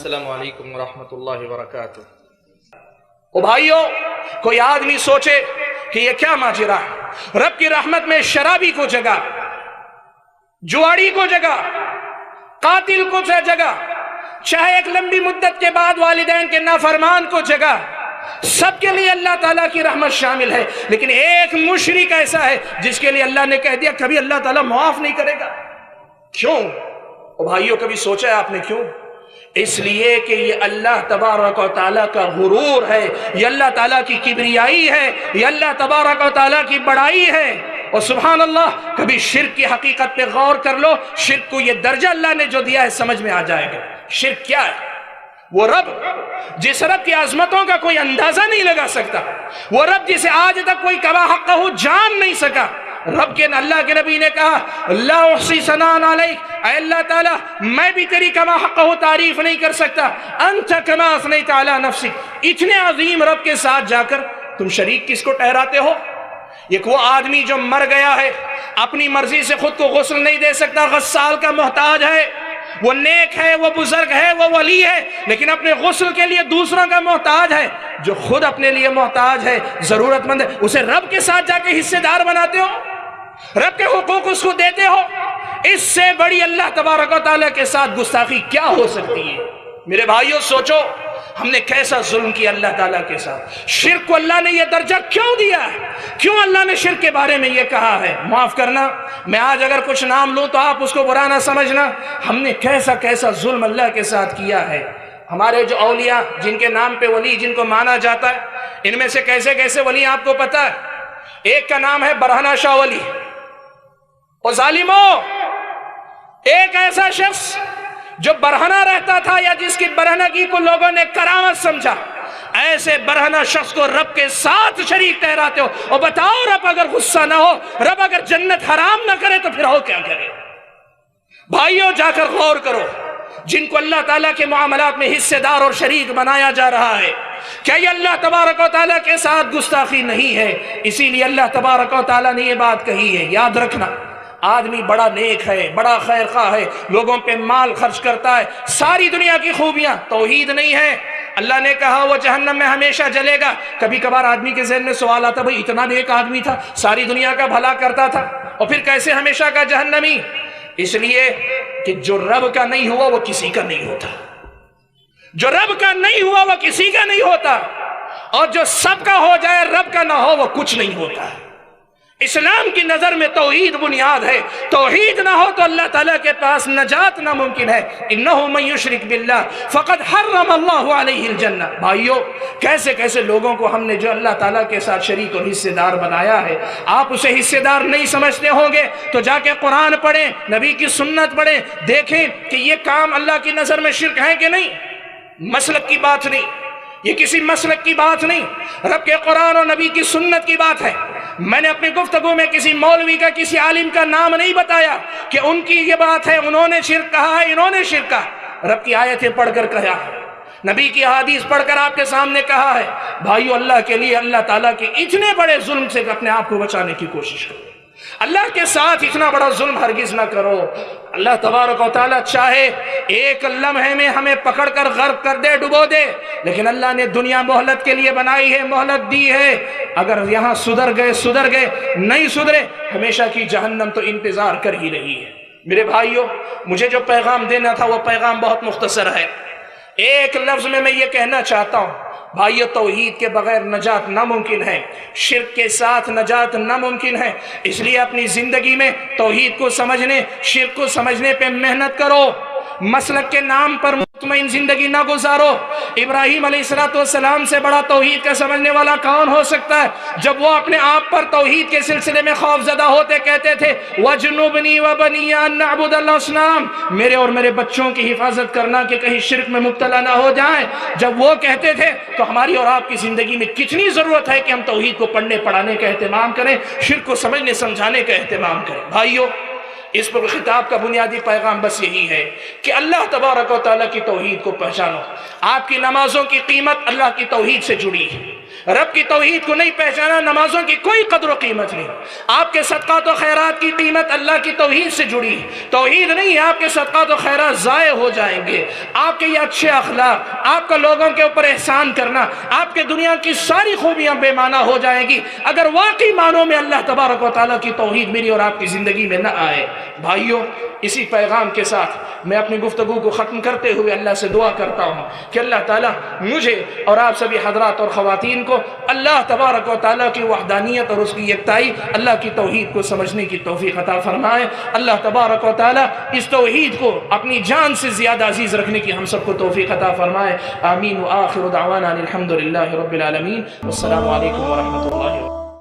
अस्सलामु अलैकुम वरहमतुल्लाहि वबरकातुह। ओ भाइयों, कोई आदमी सोचे कि ये क्या माजरा है, रब की रहमत में शराबी को जगह, जुआड़ी को जगह, कातिल को जगह, चाहे एक लंबी मुद्दत के बाद वालिदैन के नाफरमान को जगह, सबके लिए अल्लाह ताला की रहमत शामिल है। लेकिन एक मुशरिक ऐसा है जिसके लिए अल्लाह ने कह दिया कभी अल्लाह ताला माफ नहीं करेगा। क्यों? ओ भाइयों, कभी सोचा है आपने क्यों? इसलिए कि ये अल्लाह तबारक व तआला का गुरूर है, ये अल्लाह ताला की किबरियाई है, ये अल्लाह तबारक व तआला की बड़ाई है। और सुभान अल्लाह, कभी शिर्क की हकीकत पे गौर कर लो, शिर्क को ये दर्जा अल्लाह ने जो दिया है समझ में आ जाएगा। शिर्क क्या है? वो रब जिस रब की आजमतों का कोई अंदाजा नहीं लगा सकता, वो रब जिसे आज तक कोई कबा हक़ हो जान नहीं सका। रब के अल्लाह के नबी ने कहा ला उहसी सनान अलैक, ऐ अल्लाह ताला मैं भी तेरी कमा हक़ हो तारीफ नहीं कर सकता, अंत कमा असनैत अला नफ्सिक। इतने अजीम रब के साथ जाकर तुम शरीक किसको ठहराते हो? एक वो आदमी जो मर गया है, अपनी मर्जी से खुद को गुस्ल नहीं दे सकता, गस्साल का मोहताज है, वो नेक है, वो बुजुर्ग है, वो वली है, लेकिन अपने गुस्ल के लिए दूसरों का मोहताज है। जो खुद अपने लिए मोहताज है, जरूरतमंद है, उसे रब के साथ जाके हिस्सेदार बनाते हो, रब के हुकूक उसको देते हो। इससे बड़ी अल्लाह तबारक व तआला के साथ गुस्ताखी क्या हो सकती है? मेरे भाइयों, सोचो हमने कैसा जुल्म किया अल्लाह ताला के साथ। शिर्क को अल्लाह ने यह दर्जा क्यों दिया है? क्यों अल्लाह ने शिर्क के बारे में यह कहा है? माफ करना, मैं आज अगर कुछ नाम लूं तो आप उसको बुरा ना समझना। हमने कैसा कैसा जुल्म अल्लाह के साथ किया है। हमारे जो औलिया, जिनके नाम पे वली जिनको माना जाता है, इनमें से कैसे कैसे वली आपको पता है? एक का नाम है बरहना शाह वली। और जालिमों, एक ऐसा शख्स जो बरहना रहता था या जिसकी बरहनगी को लोगों ने करामत समझा, ऐसे बरहना शख्स को रब के साथ शरीक ठहराते हो। और बताओ, रब अगर गुस्सा ना हो, रब अगर जन्नत हराम ना करे तो फिर हो क्या करे? भाइयों, जाकर गौर करो, जिनको अल्लाह ताला के मामलात में हिस्सेदार और शरीक बनाया जा रहा है, क्या ये अल्लाह तबारक व तआला के साथ गुस्ताखी नहीं है? इसीलिए अल्लाह तबारक व तआला ने ये बात कही है। याद रखना, आदमी बड़ा नेक है, बड़ा खैर खा है, लोगों पे माल खर्च करता है, सारी दुनिया की खूबियां, तौहीद नहीं है। अल्लाह ने कहा वो जहन्नम में हमेशा जलेगा। कभी कभार आदमी के ज़हन में सवाल आता, भाई इतना नेक आदमी था, सारी दुनिया का भला करता था, और फिर कैसे हमेशा का जहन्नमी? इसलिए कि जो रब का नहीं हुआ वो किसी का नहीं होता, जो रब का नहीं हुआ वो किसी का नहीं होता, और जो सबका हो जाए रब का ना हो वो कुछ नहीं होता है। इस्लाम की नजर में तौहीद बुनियाद है। तौहीद ना हो तो अल्लाह ताला के पास नजात नामुमकिन है। इन्नहु मन युशरिक बिल्लाह फक़द हर्रम अल्लाहु अलैहिल जन्नह। भाइयों, कैसे कैसे लोगों को हमने जो अल्लाह ताला के साथ शरीक और हिस्सेदार बनाया है। आप उसे हिस्सेदार नहीं समझते होंगे तो जाके कुरान पढ़ें, नबी की सुन्नत पढ़ें, देखें कि ये काम अल्लाह की नजर में शिर्क है कि नहीं। मसलक की बात नहीं, ये किसी मसलक की बात नहीं, रब के कुरान और नबी की सुन्नत की बात है। मैंने अपनी गुफ्तगू में किसी मौलवी का, किसी आलिम का नाम नहीं बताया कि उनकी ये बात है, उन्होंने शिर्क कहा है, इन्होंने शिर्क कहा। रब की आयतें पढ़कर कहा, नबी की हदीस पढ़कर आपके सामने कहा है। भाइयों, अल्लाह के लिए अल्लाह ताला के इतने बड़े जुल्म से अपने आप को बचाने की कोशिश करो। अल्लाह के साथ इतना बड़ा जुल्म हरगिज ना करो। अल्लाह तबारक व तआला चाहे एक लम्हे में हमें पकड़ कर गर्क कर दे, डुबो दे, लेकिन अल्लाह ने दुनिया मोहलत के लिए बनाई है, मोहलत दी है। अगर यहाँ सुधर गए सुधर गए, नहीं सुधरे हमेशा की जहन्नम तो इंतजार कर ही रही है। मेरे भाइयों, मुझे जो पैगाम देना था वो पैगाम बहुत मुख्तसर है। एक लफ्ज में मैं ये कहना चाहता हूँ, भाइयों, तौहीद के बगैर नजात नामुमकिन है, शिर्क के साथ नजात नामुमकिन है। इसलिए अपनी जिंदगी में तौहीद को समझने, शिर्क को समझने पे मेहनत करो। मसलक के नाम पर मुतमईन जिंदगी ना गुजारो। इब्राहीम अलैहिस्सलाम से बड़ा तौहीद का समझने वाला कौन हो सकता है? जब वो अपने आप पर तौहीद के सिलसिले में खौफजदा होते कहते थे वजनुबनी व बनिया अन नअबुदल असनाम, मेरे और मेरे बच्चों की हिफाजत करना कि कहीं शिर्क में मुब्तला ना हो जाए। जब वो कहते थे तो हमारी और आपकी जिंदगी में कितनी जरूरत है कि हम तौहीद को पढ़ने पढ़ाने का एहतमाम करें, शिर्क को समझने समझाने का एहतमाम करें। भाइयों, इस पर खिताब का बुनियादी पैगाम बस यही है कि अल्लाह तबारक व तआला की तौहीद को पहचानो। आपकी नमाजों की कीमत अल्लाह की तौहीद से जुड़ी है। رب کی توحید کو نہیں پہچانا، نمازوں کی کوئی قدر و قیمت نہیں۔ آپ کے صدقات و خیرات کی قیمت اللہ کی توحید سے جڑی، توحید نہیں ہے آپ کے صدقات و خیرات ضائع ہو جائیں گے۔ آپ کے یہ اچھے اخلاق، آپ کا لوگوں کے اوپر احسان کرنا، آپ کے دنیا کی ساری خوبیاں بے معنی ہو جائیں گی اگر واقعی معنوں میں اللہ تبارک و تعالیٰ کی توحید میری اور آپ کی زندگی میں نہ آئے۔ بھائیوں، اسی پیغام کے ساتھ میں اپنی گفتگو کو ختم کرتے ہوئے اللہ سے دعا کرتا ہوں کہ اللہ تعالیٰ مجھے اور آپ سبھی حضرات اور خواتین کو اللہ تبارک و تعالیٰ کی وحدانیت اور اس کی یکتائی، اللہ کی توحید کو سمجھنے کی توفیق عطا فرمائے۔ اللہ تبارک و تعالیٰ اس توحید کو اپنی جان سے زیادہ عزیز رکھنے کی ہم سب کو توفیق عطا فرمائے۔ آمین۔ وآخر دعوانا الحمد للہ رب العالمین۔ والسلام علیکم ورحمۃ اللہ وبرکاتہ۔